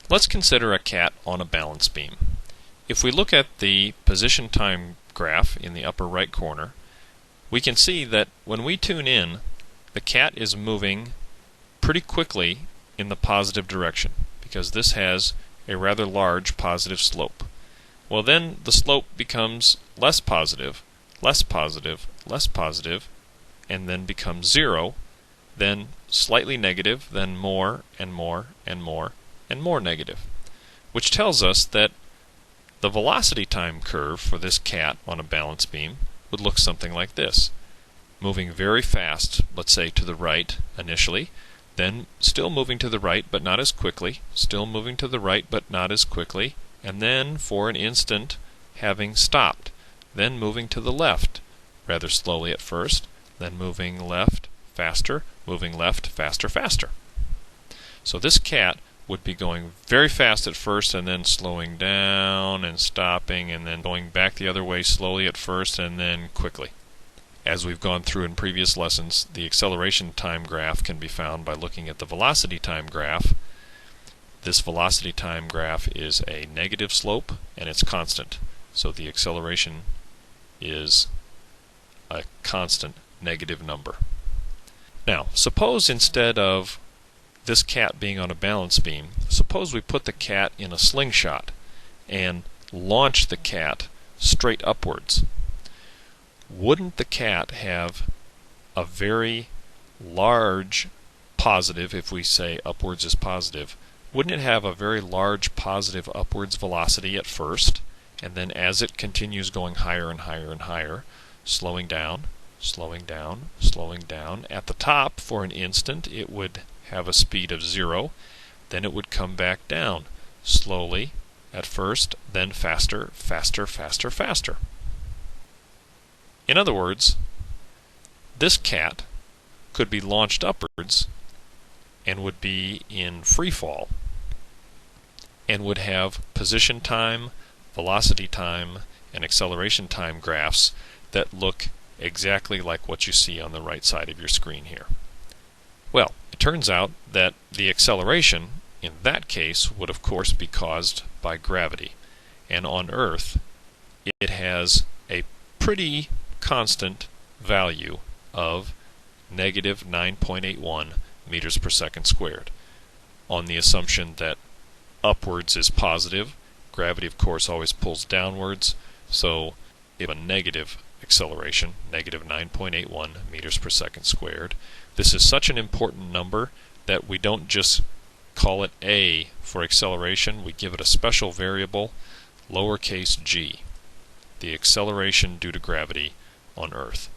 Let's consider a cat on a balance beam. If we look at the position time graph in the upper right corner, we can see that when we tune in, the cat is moving pretty quickly in the positive direction because this has a rather large positive slope. Well, then the slope becomes less positive, less positive, less positive, and then becomes zero, then slightly negative, then more and more and more and more negative, which tells us that the velocity time curve for this cat on a balance beam would look something like this. Moving very fast, let's say to the right initially, then still moving to the right but not as quickly, still moving to the right but not as quickly, and then for an instant having stopped, then moving to the left rather slowly at first, then moving left faster, moving left faster, faster. So this cat would be going very fast at first and then slowing down and stopping and then going back the other way slowly at first and then quickly. As we've gone through in previous lessons, the acceleration time graph can be found by looking at the velocity time graph. This velocity time graph is a negative slope and it's constant. So the acceleration is a constant negative number. Now, suppose instead of this cat being on a balance beam, suppose we put the cat in a slingshot and launch the cat straight upwards. Wouldn't the cat have a very large positive, if we say upwards is positive, wouldn't it have a very large positive upwards velocity at first, and then as it continues going higher and higher and higher, slowing down, slowing down, slowing down, at the top for an instant it would have a speed of 0, then it would come back down slowly at first, then faster, faster, faster, faster. In other words, this cat could be launched upwards and would be in free fall and would have position time, velocity time, and acceleration time graphs that look exactly like what you see on the right side of your screen here. Well, it turns out that the acceleration in that case would of course be caused by gravity, and on Earth it has a pretty constant value of negative 9.81 meters per second squared, on the assumption that upwards is positive. Gravity of course always pulls downwards, so if a negative acceleration, negative 9.81 meters per second squared. This is such an important number that we don't just call it A for acceleration, we give it a special variable, lowercase g, the acceleration due to gravity on Earth.